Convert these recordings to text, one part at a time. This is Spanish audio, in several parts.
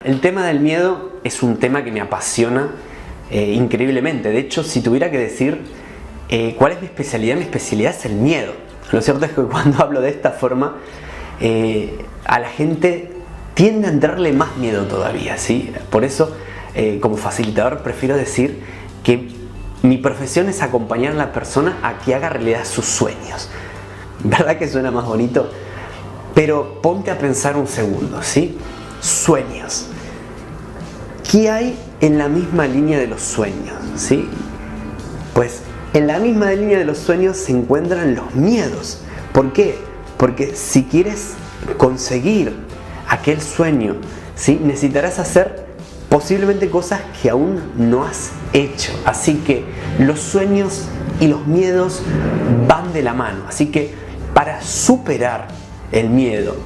el tema del miedo es un tema que me apasiona increíblemente. De hecho, si tuviera que decir cuál es mi especialidad es el miedo. Lo cierto es que cuando hablo de esta forma, a la gente tiende a entrarle más miedo todavía, ¿sí? Por eso, como facilitador, prefiero decir que mi profesión es acompañar a la persona a que haga realidad sus sueños. ¿Verdad que suena más bonito? Pero ponte a pensar un segundo, ¿sí? Sueños. ¿Qué hay en la misma línea de los sueños? ¿Sí? Pues en la misma línea de los sueños se encuentran los miedos. ¿Por qué? Porque si quieres conseguir aquel sueño, ¿sí? Necesitarás hacer posiblemente cosas que aún no has hecho. Así que los sueños y los miedos van de la mano. Así que para superar el miedo,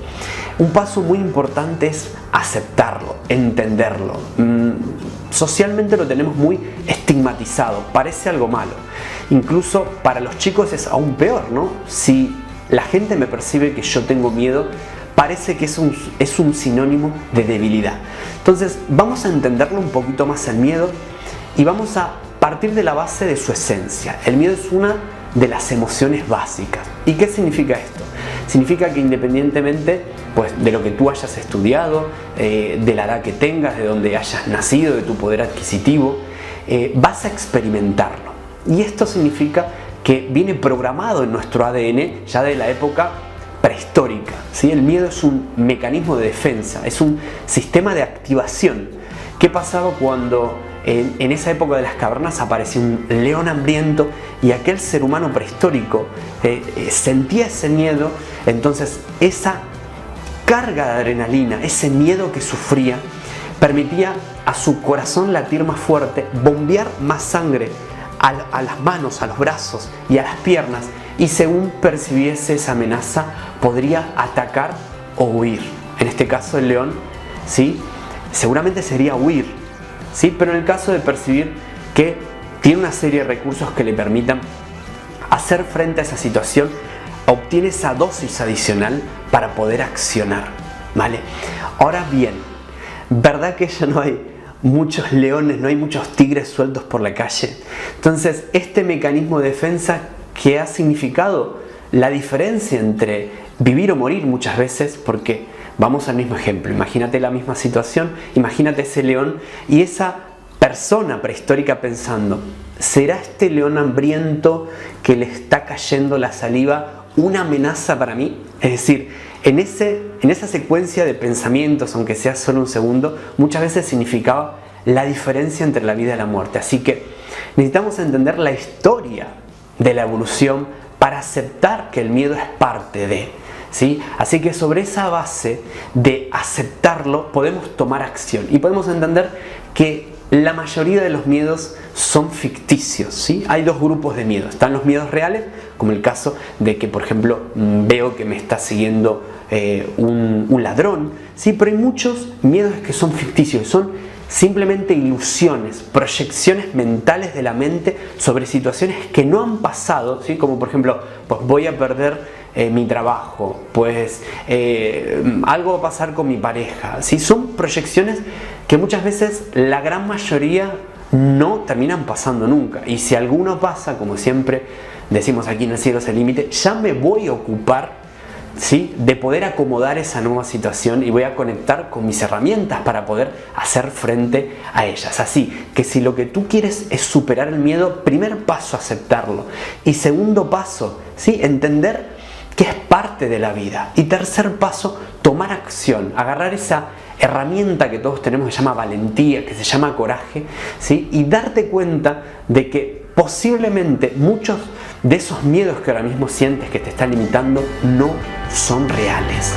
un paso muy importante es aceptarlo, entenderlo. Socialmente lo tenemos muy estigmatizado, parece algo malo. Incluso para los chicos es aún peor, ¿no? Si la gente me percibe que yo tengo miedo, parece que es un sinónimo de debilidad. Entonces vamos a entenderlo un poquito más el miedo y vamos a partir de la base de su esencia. El miedo es una de las emociones básicas. ¿Y qué significa esto? Significa que independientemente pues, de lo que tú hayas estudiado, de la edad que tengas, de donde hayas nacido, de tu poder adquisitivo, vas a experimentarlo. Y esto significa que viene programado en nuestro ADN ya de la época prehistórica, ¿sí? El miedo es un mecanismo de defensa, es un sistema de activación. ¿Qué pasaba cuando en esa época de las cavernas apareció un león hambriento y aquel ser humano prehistórico sentía ese miedo? Entonces esa carga de adrenalina, ese miedo que sufría, permitía a su corazón latir más fuerte, bombear más sangre a las manos, a los brazos y a las piernas, y según percibiese esa amenaza podría atacar o huir. En este caso el león, ¿sí? Seguramente sería huir, ¿sí? Pero en el caso de percibir que tiene una serie de recursos que le permitan hacer frente a esa situación, obtiene esa dosis adicional para poder accionar, ¿vale? Ahora bien, ¿verdad que ya no hay muchos leones, no hay muchos tigres sueltos por la calle? Entonces, este mecanismo de defensa que ha significado la diferencia entre vivir o morir muchas veces, porque vamos al mismo ejemplo, imagínate la misma situación, imagínate ese león y esa persona prehistórica pensando, ¿será este león hambriento que le está cayendo la saliva una amenaza para mí? Es decir, en esa secuencia de pensamientos, aunque sea solo un segundo, muchas veces significaba la diferencia entre la vida y la muerte. Así que necesitamos entender la historia de la evolución para aceptar que el miedo es parte de, ¿sí? Así que sobre esa base de aceptarlo podemos tomar acción y podemos entender que la mayoría de los miedos son ficticios, ¿sí? Hay dos grupos de miedos. Están los miedos reales, como el caso de que, por ejemplo, veo que me está siguiendo un ladrón, ¿sí? Pero hay muchos miedos que son ficticios, son simplemente ilusiones, proyecciones mentales de la mente sobre situaciones que no han pasado, ¿sí? Como por ejemplo, pues voy a perder mi trabajo, pues algo va a pasar con mi pareja, ¿sí? Son proyecciones que muchas veces la gran mayoría no terminan pasando nunca, y si alguno pasa, como siempre decimos aquí en El Cielo es el Límite, ya me voy a ocupar, ¿sí? De poder acomodar esa nueva situación y voy a conectar con mis herramientas para poder hacer frente a ellas. Así que si lo que tú quieres es superar el miedo, primer paso, aceptarlo, y segundo paso, ¿sí? Entender que es parte de la vida, y tercer paso, tomar acción, agarrar esa herramienta que todos tenemos que se llama valentía, que se llama coraje, ¿sí? Y darte cuenta de que posiblemente muchos de esos miedos que ahora mismo sientes que te están limitando no son reales.